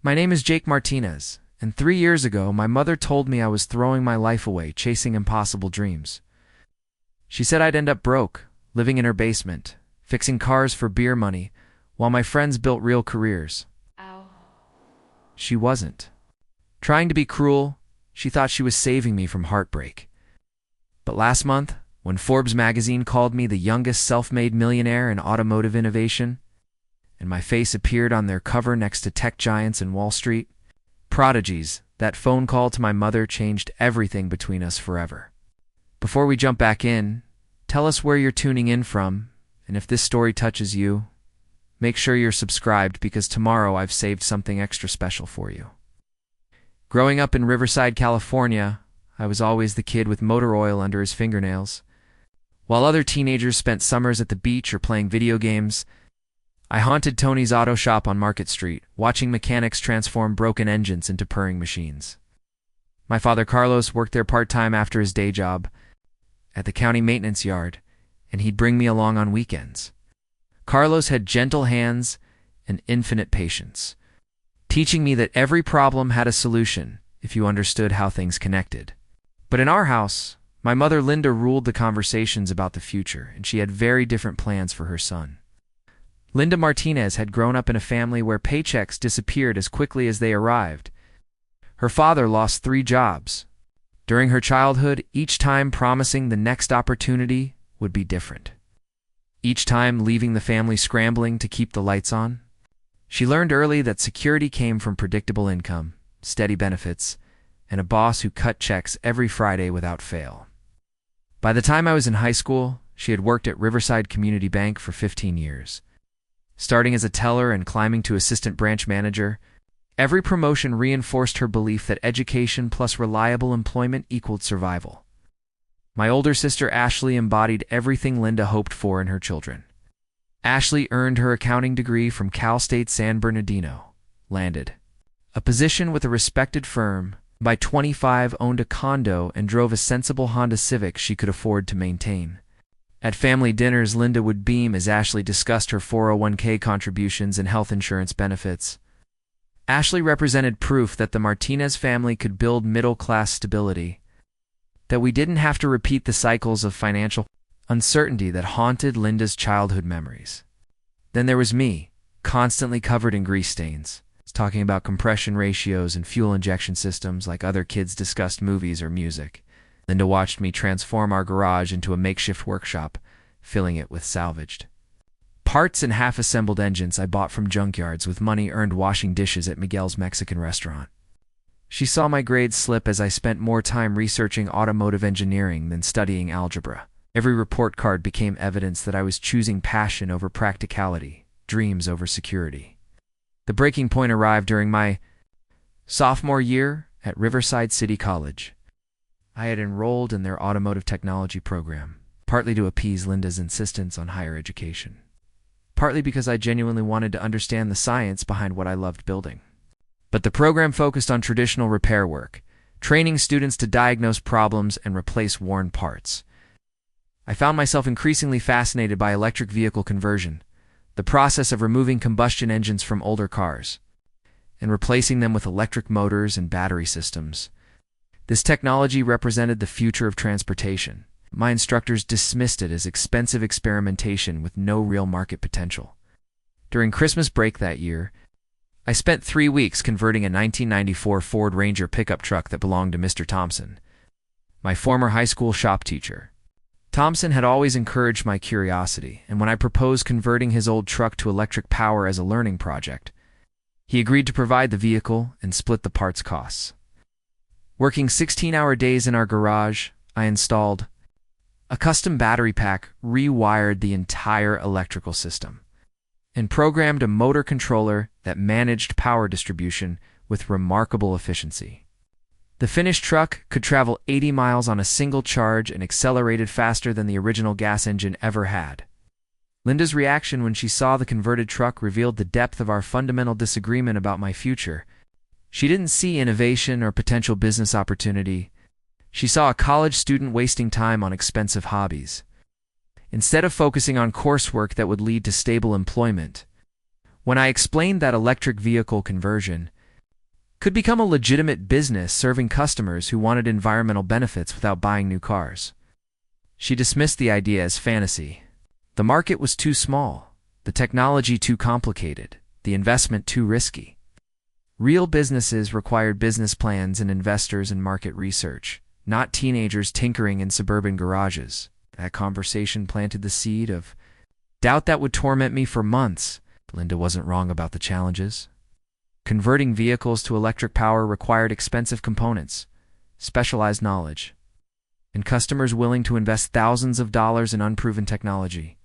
My name is Jake Martinez, and 3 years ago, my mother told me I was throwing my life away chasing impossible dreams. She said I'd end up broke, living in her basement, fixing cars for beer money, while my friends built real careers. Ow. She wasn't. Trying to be cruel, she thought she was saving me from heartbreak. But last month, when Forbes magazine called me the youngest self-made millionaire in automotive innovation, and my face appeared on their cover next to tech giants in Wall Street, prodigies, that phone call to my mother changed everything between us forever. Before we jump back in, tell us where you're tuning in from, and if this story touches you, make sure you're subscribed because tomorrow I've saved something extra special for you. Growing up in Riverside, California, I was always the kid with motor oil under his fingernails. While other teenagers spent summers at the beach or playing video games, I haunted Tony's auto shop on Market Street, watching mechanics transform broken engines into purring machines. My father Carlos worked there part-time after his day job at the county maintenance yard, and he'd bring me along on weekends. Carlos had gentle hands and infinite patience, teaching me that every problem had a solution if you understood how things connected. But in our house, my mother Linda ruled the conversations about the future, and she had very different plans for her son. Linda Martinez had grown up in a family where paychecks disappeared as quickly as they arrived. Her father lost 3 jobs during her childhood, each time promising the next opportunity would be different. Each time leaving the family scrambling to keep the lights on. She learned early that security came from predictable income, steady benefits, and a boss who cut checks every Friday without fail. By the time I was in high school, she had worked at Riverside Community Bank for 15 years. Starting as a teller and climbing to assistant branch manager, every promotion reinforced her belief that education plus reliable employment equaled survival. My older sister Ashley embodied everything Linda hoped for in her children. Ashley earned her accounting degree from Cal State San Bernardino, landed a position with a respected firm, by 25 owned a condo and drove a sensible Honda Civic she could afford to maintain. At family dinners, Linda would beam as Ashley discussed her 401k contributions and health insurance benefits. Ashley represented proof that the Martinez family could build middle-class stability, that we didn't have to repeat the cycles of financial uncertainty that haunted Linda's childhood memories. Then there was me, constantly covered in grease stains, talking about compression ratios and fuel injection systems like other kids discussed movies or music. Linda watched me transform our garage into a makeshift workshop, filling it with salvaged parts and half-assembled engines I bought from junkyards with money earned washing dishes at Miguel's Mexican restaurant. She saw my grades slip as I spent more time researching automotive engineering than studying algebra. Every report card became evidence that I was choosing passion over practicality, dreams over security. The breaking point arrived during my sophomore year at Riverside City College. I had enrolled in their automotive technology program, partly to appease Linda's insistence on higher education, partly because I genuinely wanted to understand the science behind what I loved building. But the program focused on traditional repair work, training students to diagnose problems and replace worn parts. I found myself increasingly fascinated by electric vehicle conversion, the process of removing combustion engines from older cars and replacing them with electric motors and battery systems. This technology represented the future of transportation. My instructors dismissed it as expensive experimentation with no real market potential. During Christmas break that year, I spent 3 weeks converting a 1994 Ford Ranger pickup truck that belonged to Mr. Thompson, my former high school shop teacher. Thompson had always encouraged my curiosity, and when I proposed converting his old truck to electric power as a learning project, he agreed to provide the vehicle and split the parts costs. Working 16-hour days in our garage, I installed a custom battery pack, rewired the entire electrical system, and programmed a motor controller that managed power distribution with remarkable efficiency. The finished truck could travel 80 miles on a single charge and accelerated faster than the original gas engine ever had. Linda's reaction when she saw the converted truck revealed the depth of our fundamental disagreement about my future. She didn't see innovation or potential business opportunity. She saw a college student wasting time on expensive hobbies, instead of focusing on coursework that would lead to stable employment. When I explained that electric vehicle conversion, could become a legitimate business serving customers who wanted environmental benefits without buying new cars. She dismissed the idea as fantasy. The market was too small, the technology too complicated, the investment too risky. Real businesses required business plans and investors and market research, not teenagers tinkering in suburban garages. That conversation planted the seed of doubt that would torment me for months. Linda wasn't wrong about the challenges. Converting vehicles to electric power required expensive components, specialized knowledge, and customers willing to invest thousands of dollars in unproven technology.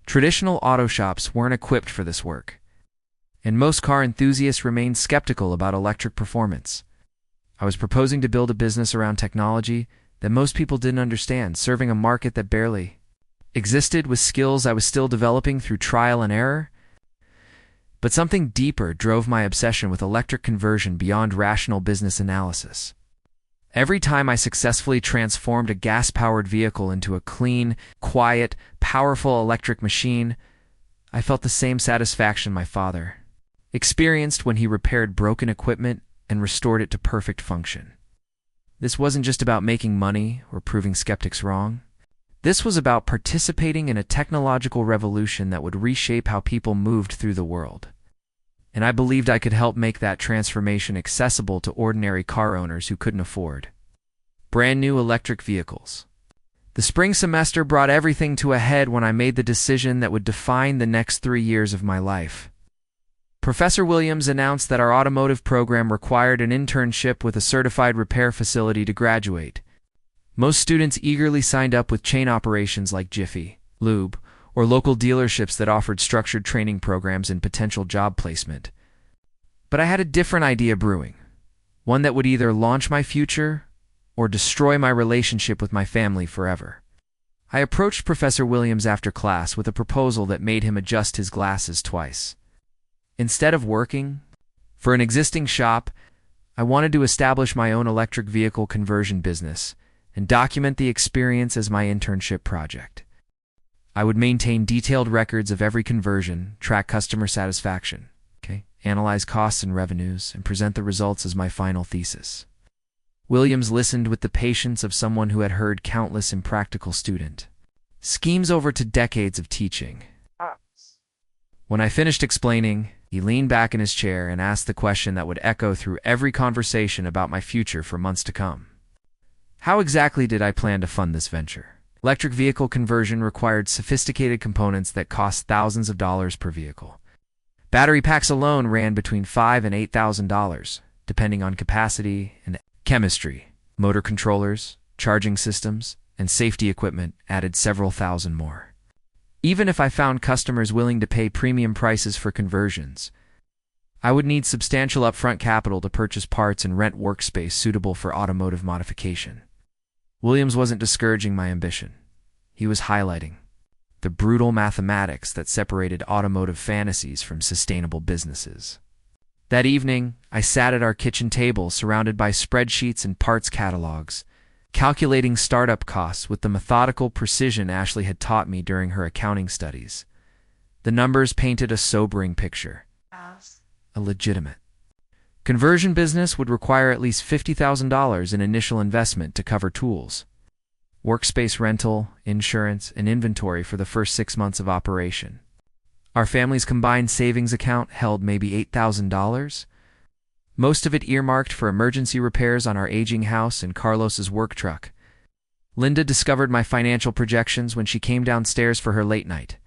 Traditional auto shops weren't equipped for this work, and most car enthusiasts remained skeptical about electric performance. I was proposing to build a business around technology that most people didn't understand, serving a market that barely existed with skills I was still developing through trial and error. But something deeper drove my obsession with electric conversion beyond rational business analysis. Every time I successfully transformed a gas-powered vehicle into a clean, quiet, powerful electric machine, I felt the same satisfaction my father experienced when he repaired broken equipment and restored it to perfect function. This wasn't just about making money or proving skeptics wrong. This was about participating in a technological revolution that would reshape how people moved through the world. And I believed I could help make that transformation accessible to ordinary car owners who couldn't afford brand new electric vehicles. The spring semester brought everything to a head when I made the decision that would define the next 3 years of my life. Professor Williams announced that our automotive program required an internship with a certified repair facility to graduate. Most students eagerly signed up with chain operations like Jiffy Lube, or local dealerships that offered structured training programs and potential job placement. But I had a different idea brewing, one that would either launch my future or destroy my relationship with my family forever. I approached Professor Williams after class with a proposal that made him adjust his glasses twice. Instead of working for an existing shop, I wanted to establish my own electric vehicle conversion business and document the experience as my internship project. I would maintain detailed records of every conversion, track customer satisfaction, analyze costs and revenues, and present the results as my final thesis. Williams listened with the patience of someone who had heard countless impractical student schemes over to decades of teaching. When I finished explaining, he leaned back in his chair and asked the question that would echo through every conversation about my future for months to come. How exactly did I plan to fund this venture? Electric vehicle conversion required sophisticated components that cost thousands of dollars per vehicle. Battery packs alone ran between $5,000 and $8,000, depending on capacity and chemistry. Motor controllers, charging systems, and safety equipment added several thousand more. Even if I found customers willing to pay premium prices for conversions, I would need substantial upfront capital to purchase parts and rent workspace suitable for automotive modification. Williams wasn't discouraging my ambition. He was highlighting the brutal mathematics that separated automotive fantasies from sustainable businesses. That evening, I sat at our kitchen table surrounded by spreadsheets and parts catalogs, calculating startup costs with the methodical precision Ashley had taught me during her accounting studies. The numbers painted a sobering picture. A legitimate conversion business would require at least $50,000 in initial investment to cover tools, workspace rental, insurance, and inventory for the first 6 months of operation. Our family's combined savings account held maybe $8,000, most of it earmarked for emergency repairs on our aging house and Carlos's work truck. Linda discovered my financial projections when she came downstairs for her late night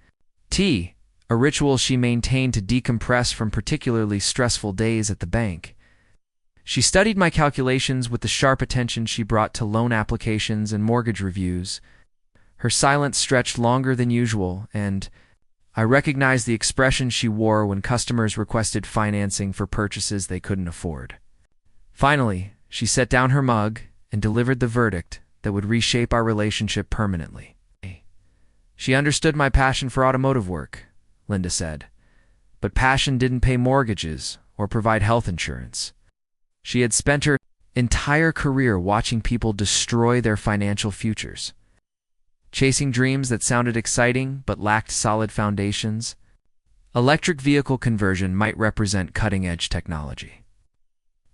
tea, a ritual she maintained to decompress from particularly stressful days at the bank. She studied my calculations with the sharp attention she brought to loan applications and mortgage reviews. Her silence stretched longer than usual, and I recognized the expression she wore when customers requested financing for purchases they couldn't afford. Finally, she set down her mug and delivered the verdict that would reshape our relationship permanently. She understood my passion for automotive work, Linda said, but passion didn't pay mortgages or provide health insurance. She had spent her entire career watching people destroy their financial futures, chasing dreams that sounded exciting but lacked solid foundations. Electric vehicle conversion might represent cutting-edge technology,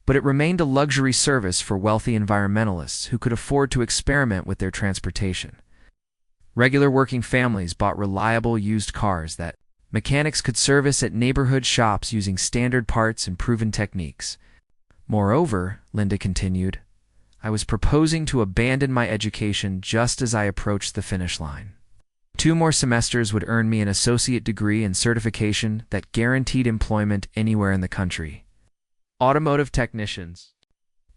but it remained a luxury service for wealthy environmentalists who could afford to experiment with their transportation. Regular working families bought reliable used cars that mechanics could service at neighborhood shops using standard parts and proven techniques. Moreover, Linda continued, I was proposing to abandon my education just as I approached the finish line. 2 more semesters would earn me an associate degree and certification that guaranteed employment anywhere in the country. Automotive technicians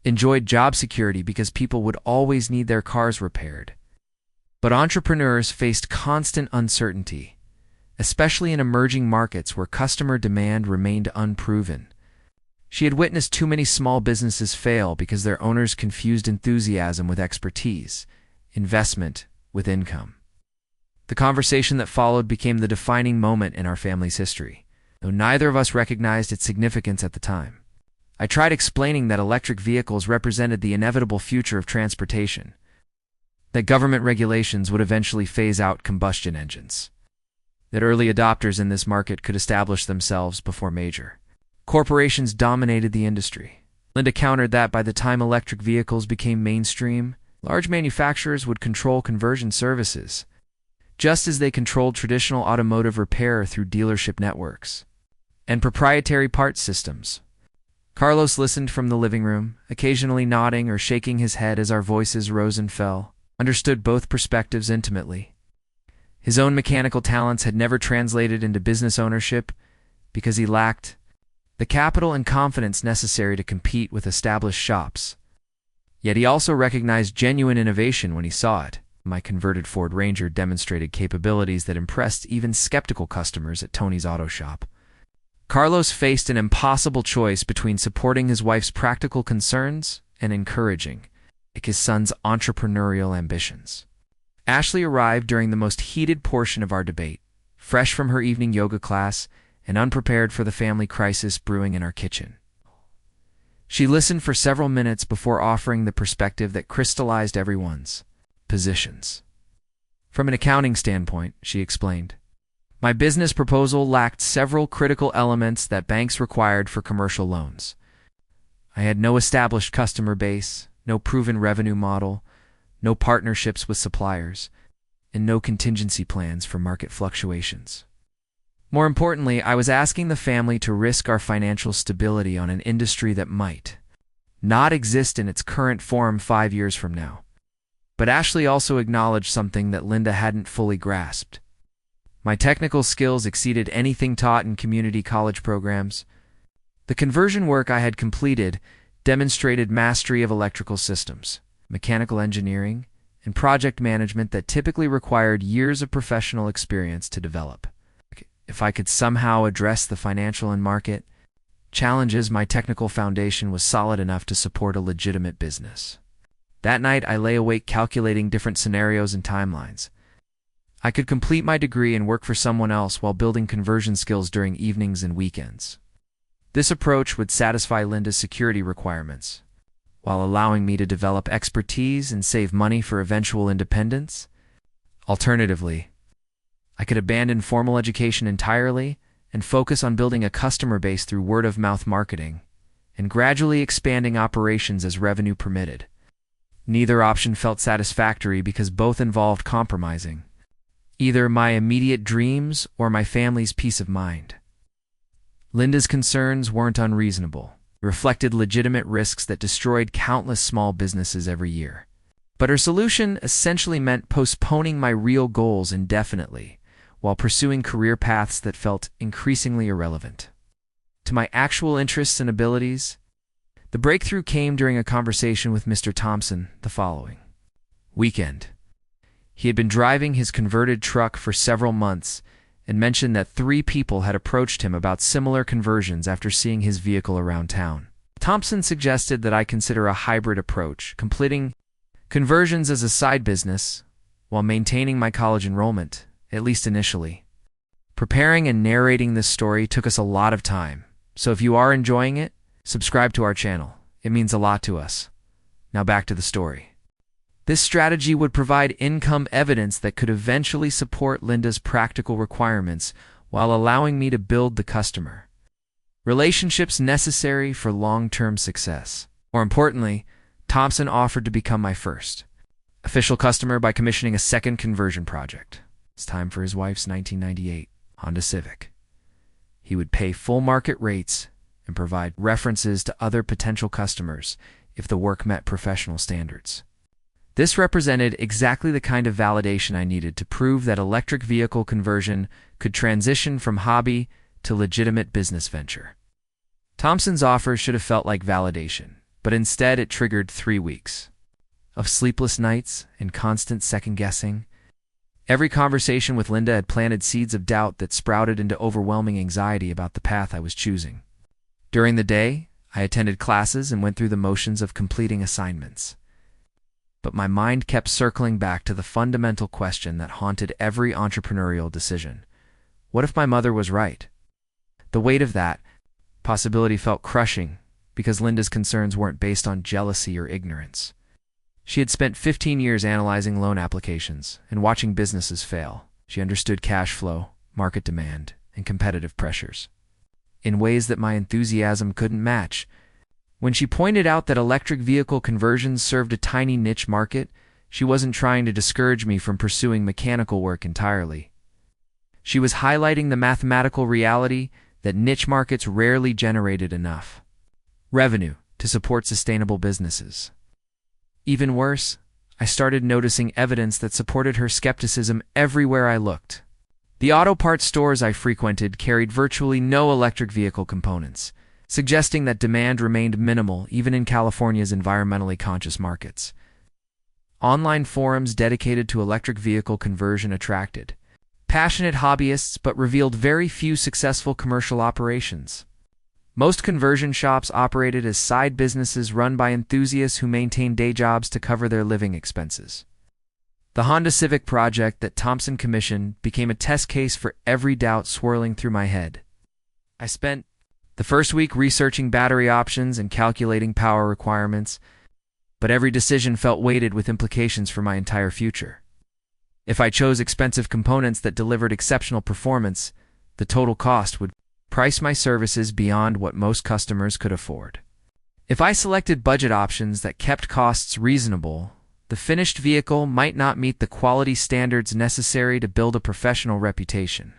enjoyed job security because people would always need their cars repaired. But entrepreneurs faced constant uncertainty, especially in emerging markets where customer demand remained unproven. She had witnessed too many small businesses fail because their owners confused enthusiasm with expertise, investment with income. The conversation that followed became the defining moment in our family's history, though neither of us recognized its significance at the time. I tried explaining that electric vehicles represented the inevitable future of transportation, that government regulations would eventually phase out combustion engines, that early adopters in this market could establish themselves before major corporations dominated the industry. Linda countered that by the time electric vehicles became mainstream, large manufacturers would control conversion services, just as they controlled traditional automotive repair through dealership networks and proprietary parts systems. Carlos listened from the living room, occasionally nodding or shaking his head as our voices rose and fell, understood both perspectives intimately. His own mechanical talents had never translated into business ownership because he lacked the capital and confidence necessary to compete with established shops. Yet he also recognized genuine innovation when he saw it. My converted Ford Ranger demonstrated capabilities that impressed even skeptical customers at Tony's auto shop. Carlos faced an impossible choice between supporting his wife's practical concerns and encouraging his son's entrepreneurial ambitions. Ashley arrived during the most heated portion of our debate, fresh from her evening yoga class and unprepared for the family crisis brewing in our kitchen. She listened for several minutes before offering the perspective that crystallized everyone's positions. From an accounting standpoint, she explained, my business proposal lacked several critical elements that banks required for commercial loans. I had no established customer base, no proven revenue model, no partnerships with suppliers, and no contingency plans for market fluctuations. More importantly, I was asking the family to risk our financial stability on an industry that might not exist in its current form 5 years from now. But Ashley also acknowledged something that Linda hadn't fully grasped. My technical skills exceeded anything taught in community college programs. The conversion work I had completed demonstrated mastery of electrical systems, mechanical engineering, and project management that typically required years of professional experience to develop. If I could somehow address the financial and market challenges, my technical foundation was solid enough to support a legitimate business. That night, I lay awake calculating different scenarios and timelines. I could complete my degree and work for someone else while building conversion skills during evenings and weekends. This approach would satisfy Linda's security requirements, while allowing me to develop expertise and save money for eventual independence. Alternatively, I could abandon formal education entirely and focus on building a customer base through word-of-mouth marketing and gradually expanding operations as revenue permitted. Neither option felt satisfactory because both involved compromising either my immediate dreams or my family's peace of mind. Linda's concerns weren't unreasonable, reflected legitimate risks that destroyed countless small businesses every year. But her solution essentially meant postponing my real goals indefinitely, while pursuing career paths that felt increasingly irrelevant to my actual interests and abilities. The breakthrough came during a conversation with Mr. Thompson the following weekend. He had been driving his converted truck for several months and mentioned that 3 people had approached him about similar conversions after seeing his vehicle around town. Thompson suggested that I consider a hybrid approach, completing conversions as a side business while maintaining my college enrollment, at least initially. Preparing and narrating this story took us a lot of time, so if you are enjoying it, subscribe to our channel. It means a lot to us. Now back to the story. This strategy would provide income evidence that could eventually support Linda's practical requirements while allowing me to build the customer relationships necessary for long-term success. More importantly, Thompson offered to become my first official customer by commissioning a second conversion project. It's time for his wife's 1998 Honda Civic. He would pay full market rates and provide references to other potential customers if the work met professional standards. This represented exactly the kind of validation I needed to prove that electric vehicle conversion could transition from hobby to legitimate business venture. Thompson's offer should have felt like validation, but instead it triggered 3 weeks of sleepless nights and constant second-guessing. Every conversation with Linda had planted seeds of doubt that sprouted into overwhelming anxiety about the path I was choosing. During the day, I attended classes and went through the motions of completing assignments. But my mind kept circling back to the fundamental question that haunted every entrepreneurial decision. What if my mother was right? The weight of that possibility felt crushing because Linda's concerns weren't based on jealousy or ignorance. She had spent 15 years analyzing loan applications and watching businesses fail. She understood cash flow, market demand, and competitive pressures in ways that my enthusiasm couldn't match. When she pointed out that electric vehicle conversions served a tiny niche market, she wasn't trying to discourage me from pursuing mechanical work entirely. She was highlighting the mathematical reality that niche markets rarely generated enough revenue to support sustainable businesses. Even worse, I started noticing evidence that supported her skepticism everywhere I looked. The auto parts stores I frequented carried virtually no electric vehicle components, suggesting that demand remained minimal even in California's environmentally conscious markets. Online forums dedicated to electric vehicle conversion attracted passionate hobbyists but revealed very few successful commercial operations. Most conversion shops operated as side businesses run by enthusiasts who maintained day jobs to cover their living expenses. The Honda Civic project that Thompson commissioned became a test case for every doubt swirling through my head. I spent the first week researching battery options and calculating power requirements, but every decision felt weighted with implications for my entire future. If I chose expensive components that delivered exceptional performance, the total cost would price my services beyond what most customers could afford. If I selected budget options that kept costs reasonable, the finished vehicle might not meet the quality standards necessary to build a professional reputation.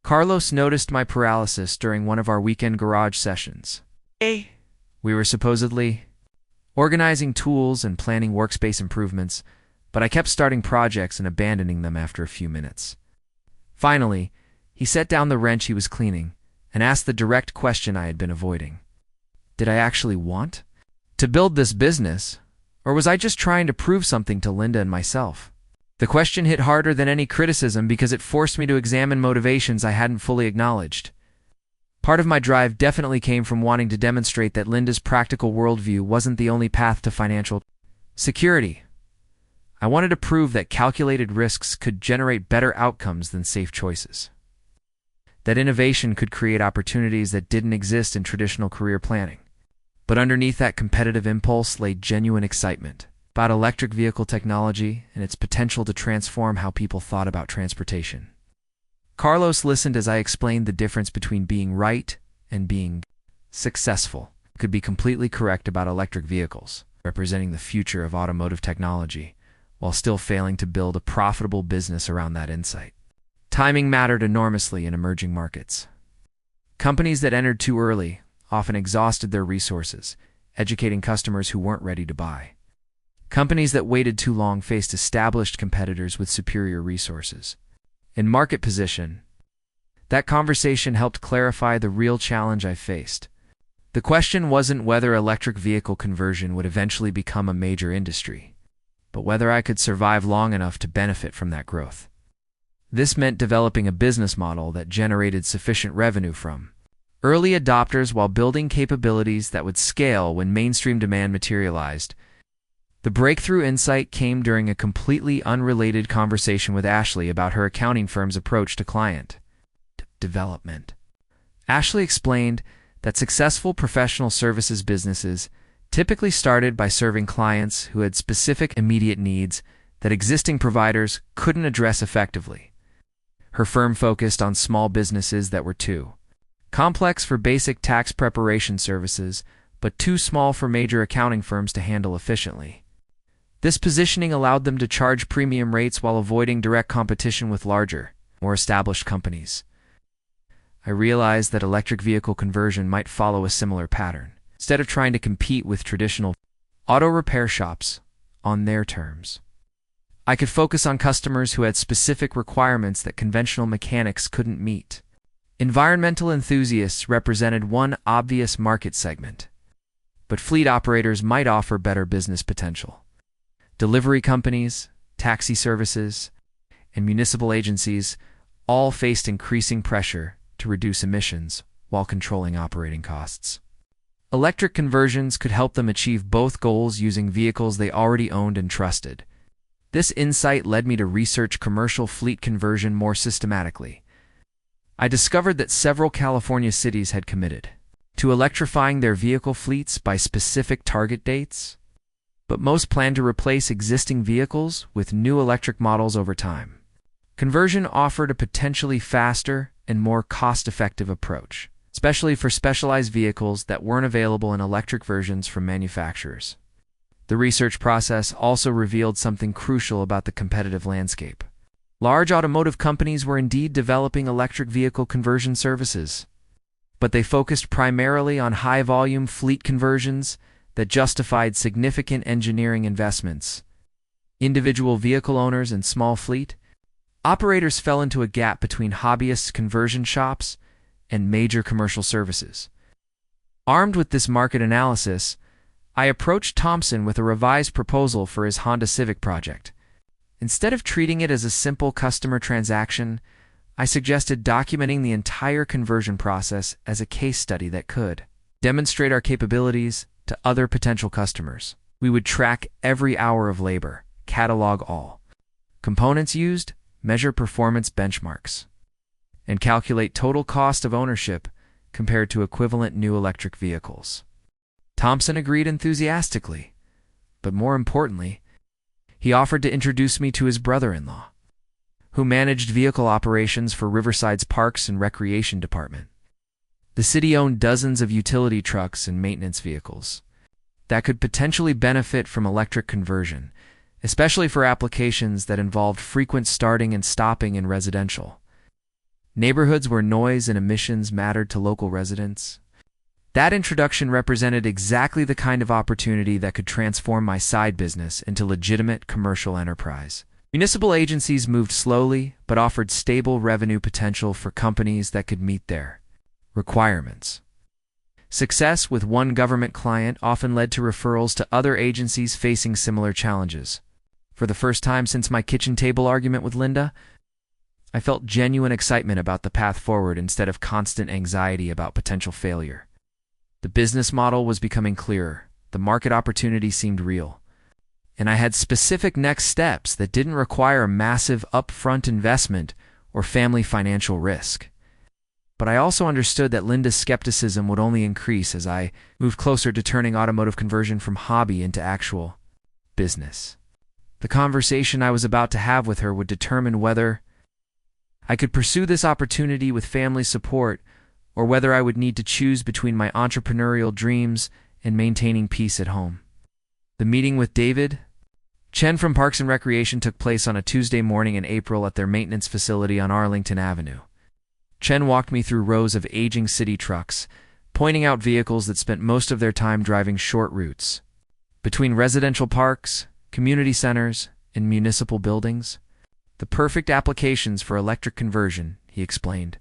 Carlos noticed my paralysis during one of our weekend garage sessions. We were supposedly organizing tools and planning workspace improvements, but I kept starting projects and abandoning them after a few minutes. Finally, he set down the wrench he was cleaning and asked the direct question I had been avoiding. Did I actually want to build this business, or was I just trying to prove something to Linda and myself? The question hit harder than any criticism because it forced me to examine motivations I hadn't fully acknowledged. Part of my drive definitely came from wanting to demonstrate that Linda's practical worldview wasn't the only path to financial security. I wanted to prove that calculated risks could generate better outcomes than safe choices. That innovation could create opportunities that didn't exist in traditional career planning. But underneath that competitive impulse lay genuine excitement about electric vehicle technology and its potential to transform how people thought about transportation. Carlos listened as I explained the difference between being right and being successful. I could be completely correct about electric vehicles, representing the future of automotive technology, while still failing to build a profitable business around that insight. Timing mattered enormously in emerging markets. Companies that entered too early often exhausted their resources, educating customers who weren't ready to buy. Companies that waited too long faced established competitors with superior resources. In market position, that conversation helped clarify the real challenge I faced. The question wasn't whether electric vehicle conversion would eventually become a major industry, but whether I could survive long enough to benefit from that growth. This meant developing a business model that generated sufficient revenue from early adopters while building capabilities that would scale when mainstream demand materialized. The breakthrough insight came during a completely unrelated conversation with Ashley about her accounting firm's approach to client development. Ashley explained that successful professional services businesses typically started by serving clients who had specific immediate needs that existing providers couldn't address effectively. Her firm focused on small businesses that were too complex for basic tax preparation services, but too small for major accounting firms to handle efficiently. This positioning allowed them to charge premium rates while avoiding direct competition with larger, more established companies. I realized that electric vehicle conversion might follow a similar pattern. Instead of trying to compete with traditional auto repair shops on their terms, I could focus on customers who had specific requirements that conventional mechanics couldn't meet. Environmental enthusiasts represented one obvious market segment, but fleet operators might offer better business potential. Delivery companies, taxi services, and municipal agencies all faced increasing pressure to reduce emissions while controlling operating costs. Electric conversions could help them achieve both goals using vehicles they already owned and trusted. This insight led me to research commercial fleet conversion more systematically. I discovered that several California cities had committed to electrifying their vehicle fleets by specific target dates, but most plan to replace existing vehicles with new electric models over time. Conversion offered a potentially faster and more cost-effective approach, especially for specialized vehicles that weren't available in electric versions from manufacturers. The research process also revealed something crucial about the competitive landscape. Large automotive companies were indeed developing electric vehicle conversion services, but they focused primarily on high-volume fleet conversions that justified significant engineering investments. Individual vehicle owners and small fleet operators fell into a gap between hobbyist conversion shops and major commercial services. Armed with this market analysis, I approached Thompson with a revised proposal for his Honda Civic project. Instead of treating it as a simple customer transaction, I suggested documenting the entire conversion process as a case study that could demonstrate our capabilities to other potential customers. We would track every hour of labor, catalog all components used, measure performance benchmarks, and calculate total cost of ownership compared to equivalent new electric vehicles. Thompson agreed enthusiastically, but more importantly, he offered to introduce me to his brother-in-law, who managed vehicle operations for Riverside's Parks and Recreation Department. The city owned dozens of utility trucks and maintenance vehicles that could potentially benefit from electric conversion, especially for applications that involved frequent starting and stopping in residential neighborhoods where noise and emissions mattered to local residents. That introduction represented exactly the kind of opportunity that could transform my side business into legitimate commercial enterprise. Municipal agencies moved slowly, but offered stable revenue potential for companies that could meet their requirements. Success with one government client often led to referrals to other agencies facing similar challenges. For the first time since my kitchen table argument with Linda, I felt genuine excitement about the path forward instead of constant anxiety about potential failure. The business model was becoming clearer, the market opportunity seemed real, and I had specific next steps that didn't require a massive upfront investment or family financial risk. But I also understood that Linda's skepticism would only increase as I moved closer to turning automotive conversion from hobby into actual business. The conversation I was about to have with her would determine whether I could pursue this opportunity with family support or whether I would need to choose between my entrepreneurial dreams and maintaining peace at home. The meeting with David Chen from Parks and Recreation took place on a Tuesday morning in April at their maintenance facility on Arlington Avenue. Chen walked me through rows of aging city trucks, pointing out vehicles that spent most of their time driving short routes between residential parks, community centers, and municipal buildings. The perfect applications for electric conversion, he explained,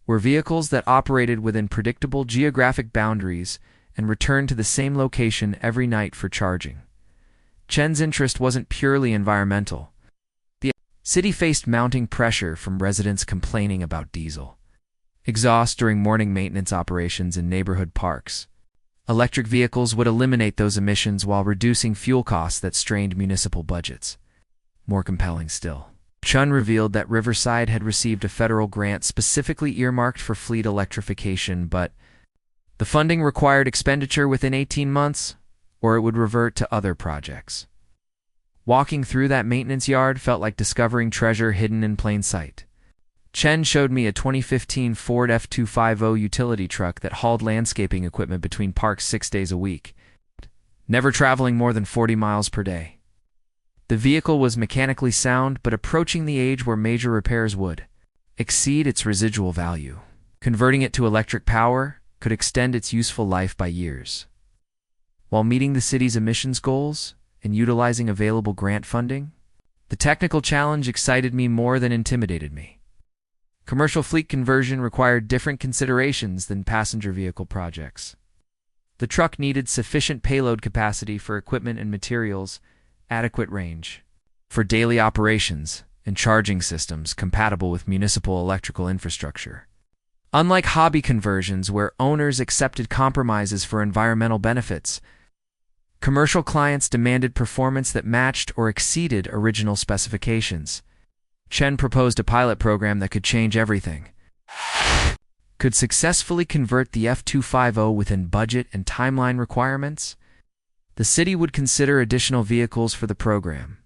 were vehicles that operated within predictable geographic boundaries and returned to the same location every night for charging. Chen's interest wasn't purely environmental. The city faced mounting pressure from residents complaining about diesel exhaust during morning maintenance operations in neighborhood parks. Electric vehicles would eliminate those emissions while reducing fuel costs that strained municipal budgets. More compelling still, Chen revealed that Riverside had received a federal grant specifically earmarked for fleet electrification, but the funding required expenditure within 18 months, or it would revert to other projects. Walking through that maintenance yard felt like discovering treasure hidden in plain sight. Chen showed me a 2015 Ford F250 utility truck that hauled landscaping equipment between parks 6 days a week, never traveling more than 40 miles per day. The vehicle was mechanically sound, but approaching the age where major repairs would exceed its residual value. Converting it to electric power could extend its useful life by years. While meeting the city's emissions goals and utilizing available grant funding, the technical challenge excited me more than intimidated me. Commercial fleet conversion required different considerations than passenger vehicle projects. The truck needed sufficient payload capacity for equipment and materials, adequate range for daily operations, and charging systems compatible with municipal electrical infrastructure. Unlike hobby conversions where owners accepted compromises for environmental benefits, commercial clients demanded performance that matched or exceeded original specifications. Chen proposed a pilot program that could change everything. Could successfully convert the F250 within budget and timeline requirements, the city would consider additional vehicles for the program.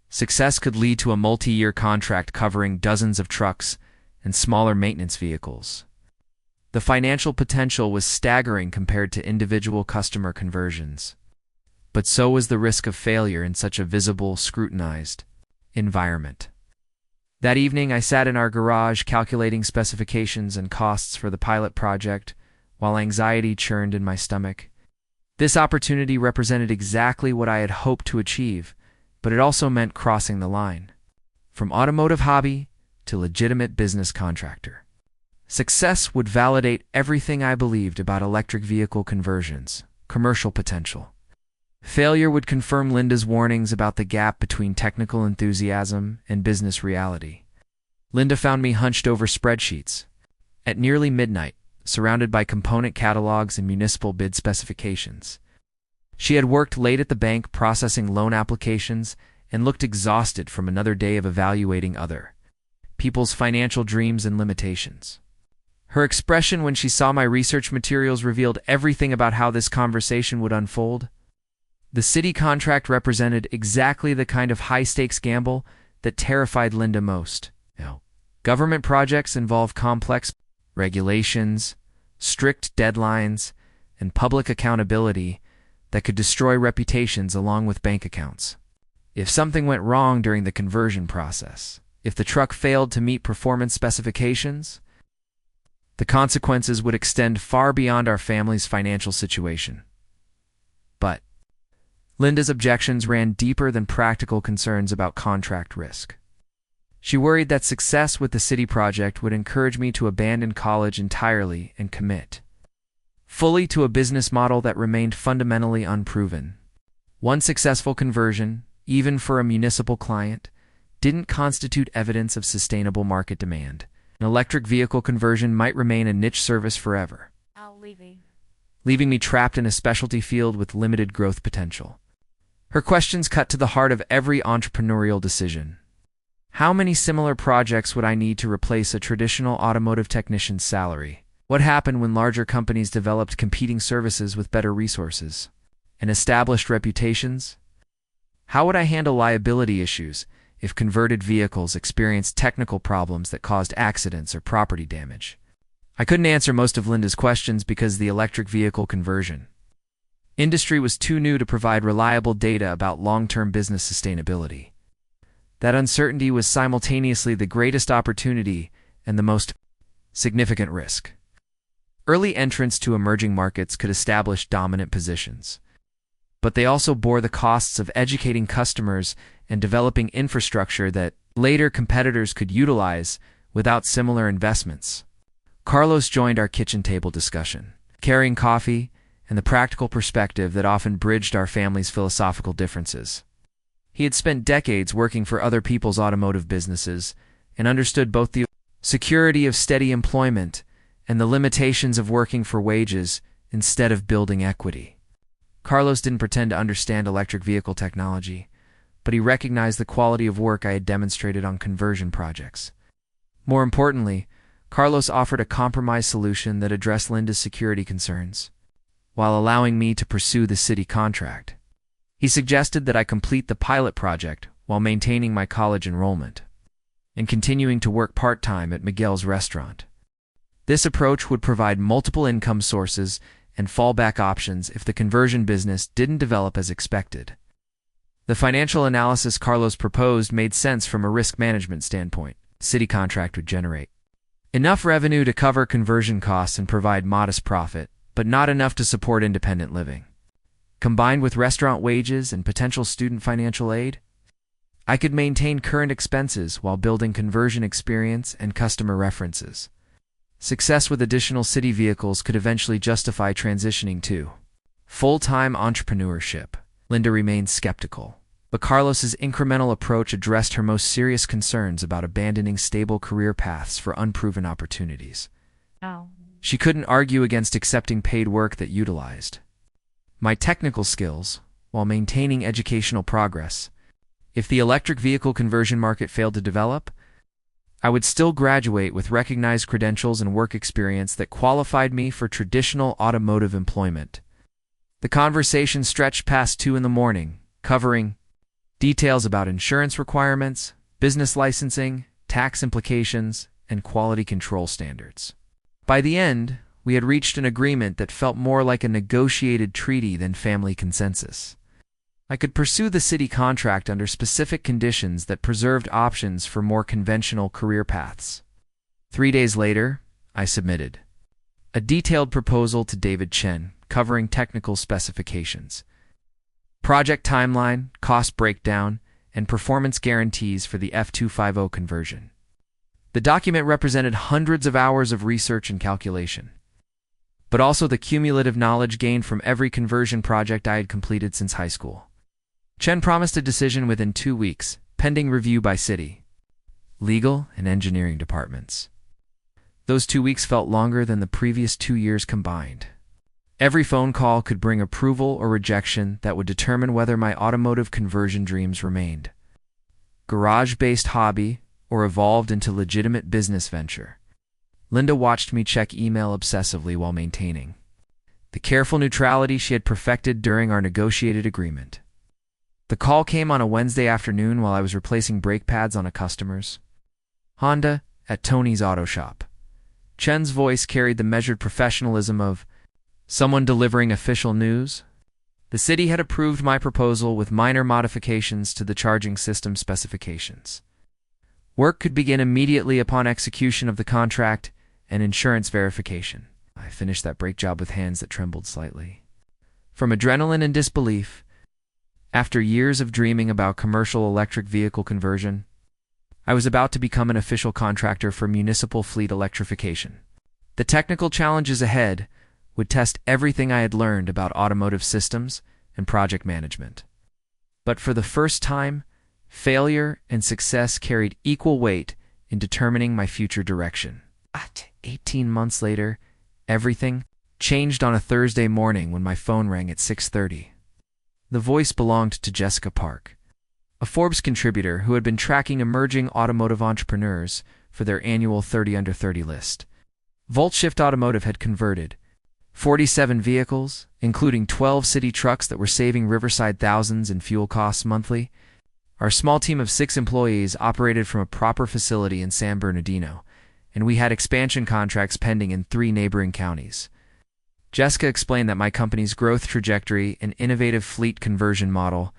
Success could lead to a multi-year contract covering dozens of trucks and smaller maintenance vehicles. The financial potential was staggering compared to individual customer conversions. But so was the risk of failure in such a visible, scrutinized environment. That evening, I sat in our garage calculating specifications and costs for the pilot project, while anxiety churned in my stomach. This opportunity represented exactly what I had hoped to achieve, but it also meant crossing the line. From automotive hobby to legitimate business contractor. Success would validate everything I believed about electric vehicle conversions, commercial potential. Failure would confirm Linda's warnings about the gap between technical enthusiasm and business reality. Linda found me hunched over spreadsheets at nearly midnight, surrounded by component catalogs and municipal bid specifications. She had worked late at the bank processing loan applications and looked exhausted from another day of evaluating other people's financial dreams and limitations. Her expression when she saw my research materials revealed everything about how this conversation would unfold. The city contract represented exactly the kind of high-stakes gamble that terrified Linda most. Government projects involve complex regulations, strict deadlines, and public accountability that could destroy reputations along with bank accounts. If something went wrong during the conversion process, if the truck failed to meet performance specifications, the consequences would extend far beyond our family's financial situation. But Linda's objections ran deeper than practical concerns about contract risk. She worried that success with the city project would encourage me to abandon college entirely and commit fully to a business model that remained fundamentally unproven. One successful conversion, even for a municipal client, didn't constitute evidence of sustainable market demand. An electric vehicle conversion might remain a niche service forever, leaving me trapped in a specialty field with limited growth potential. Her questions cut to the heart of every entrepreneurial decision. How many similar projects would I need to replace a traditional automotive technician's salary? What happened when larger companies developed competing services with better resources and established reputations? How would I handle liability issues if converted vehicles experienced technical problems that caused accidents or property damage? I couldn't answer most of Linda's questions because the electric vehicle conversion industry was too new to provide reliable data about long-term business sustainability. That uncertainty was simultaneously the greatest opportunity and the most significant risk. Early entrants to emerging markets could establish dominant positions, but they also bore the costs of educating customers and developing infrastructure that later competitors could utilize without similar investments. Carlos joined our kitchen table discussion, carrying coffee and the practical perspective that often bridged our family's philosophical differences. He had spent decades working for other people's automotive businesses and understood both the security of steady employment and the limitations of working for wages instead of building equity. Carlos didn't pretend to understand electric vehicle technology, but he recognized the quality of work I had demonstrated on conversion projects. More importantly, Carlos offered a compromise solution that addressed Linda's security concerns, while allowing me to pursue the city contract. He suggested that I complete the pilot project while maintaining my college enrollment. and continuing to work part-time at Miguel's restaurant. This approach would provide multiple income sources and fallback options if the conversion business didn't develop as expected. The financial analysis Carlos proposed made sense from a risk management standpoint. City contract would generate enough revenue to cover conversion costs and provide modest profit, but not enough to support independent living. Combined with restaurant wages and potential student financial aid, I could maintain current expenses while building conversion experience and customer references. Success with additional city vehicles could eventually justify transitioning to full-time entrepreneurship. Linda remained skeptical, but Carlos's incremental approach addressed her most serious concerns about abandoning stable career paths for unproven opportunities. She couldn't argue against accepting paid work that utilized my technical skills while maintaining educational progress. If the electric vehicle conversion market failed to develop, I would still graduate with recognized credentials and work experience that qualified me for traditional automotive employment. The conversation stretched past 2 a.m, covering details about insurance requirements, business licensing, tax implications, and quality control standards. By the end, we had reached an agreement that felt more like a negotiated treaty than family consensus. I could pursue the city contract under specific conditions that preserved options for more conventional career paths. 3 days later, I submitted a detailed proposal to David Chen covering technical specifications, project timeline, cost breakdown, and performance guarantees for the F250 conversion. The document represented hundreds of hours of research and calculation, but also the cumulative knowledge gained from every conversion project I had completed since high school. Chen promised a decision within 2 weeks, pending review by city, legal, and engineering departments. Those 2 weeks felt longer than the previous 2 years combined. Every phone call could bring approval or rejection that would determine whether my automotive conversion dreams remained garage-based hobby or evolved into legitimate business venture. Linda watched me check email obsessively while maintaining the careful neutrality she had perfected during our negotiated agreement. The call came on a Wednesday afternoon while I was replacing brake pads on a customer's Honda at Tony's auto shop. Chen's voice carried the measured professionalism of someone delivering official news. The city had approved my proposal with minor modifications to the charging system specifications. Work could begin immediately upon execution of the contract and insurance verification. I finished that brake job with hands that trembled slightly from adrenaline and disbelief. After years of dreaming about commercial electric vehicle conversion, I was about to become an official contractor for municipal fleet electrification. The technical challenges ahead would test everything I had learned about automotive systems and project management. But for the first time, failure and success carried equal weight in determining my future direction. 18 months later, everything changed on a Thursday morning when my phone rang at 6:30. The voice belonged to Jessica Park, a Forbes contributor who had been tracking emerging automotive entrepreneurs for their annual 30 Under 30 list. VoltShift Automotive had converted 47 vehicles, including 12 city trucks that were saving Riverside thousands in fuel costs monthly. Our small team of 6 employees operated from a proper facility in San Bernardino, and we had expansion contracts pending in 3 neighboring counties. Jessica explained that my company's growth trajectory and innovative fleet conversion model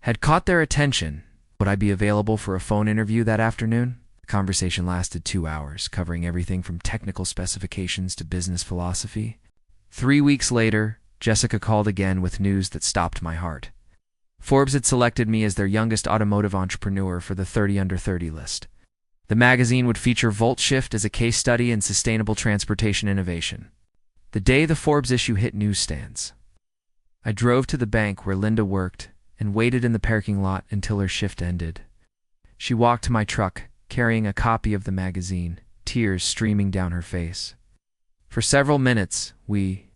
had caught their attention. Would I be available for a phone interview that afternoon? The conversation lasted 2 hours, covering everything from technical specifications to business philosophy. 3 weeks later, Jessica called again with news that stopped my heart. Forbes had selected me as their youngest automotive entrepreneur for the 30 Under 30 list. The magazine would feature VoltShift as a case study in sustainable transportation innovation. The day the Forbes issue hit newsstands, I drove to the bank where Linda worked and waited in the parking lot until her shift ended. She walked to my truck, carrying a copy of the magazine, tears streaming down her face. For several minutes, we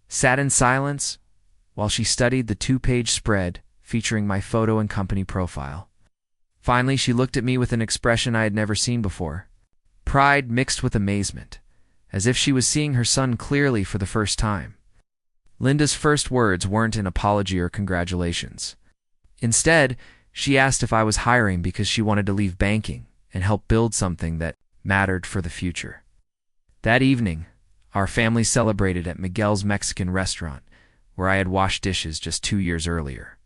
sat in silence while she studied the 2-page spread featuring my photo and company profile. Finally, she looked at me with an expression I had never seen before, pride mixed with amazement, as if she was seeing her son clearly for the first time. Linda's first words weren't an apology or congratulations. Instead, she asked if I was hiring because she wanted to leave banking and help build something that mattered for the future. That evening, our family celebrated at Miguel's Mexican restaurant, where I had washed dishes just 2 years earlier.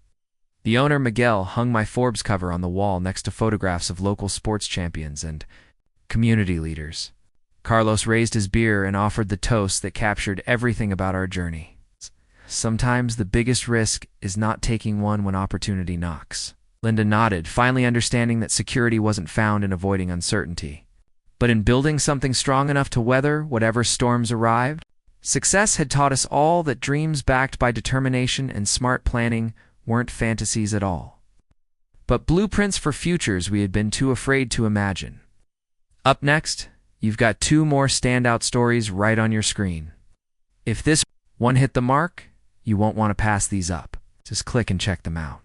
The owner, Miguel, hung my Forbes cover on the wall next to photographs of local sports champions and community leaders. Carlos raised his beer and offered the toast that captured everything about our journey. Sometimes the biggest risk is not taking one when opportunity knocks. Linda nodded, finally understanding that security wasn't found in avoiding uncertainty, but in building something strong enough to weather whatever storms arrived. Success had taught us all that dreams backed by determination and smart planning weren't fantasies at all, but blueprints for futures we had been too afraid to imagine. Up next, you've got 2 more standout stories right on your screen. If this one hit the mark, you won't want to pass these up. Just click and check them out.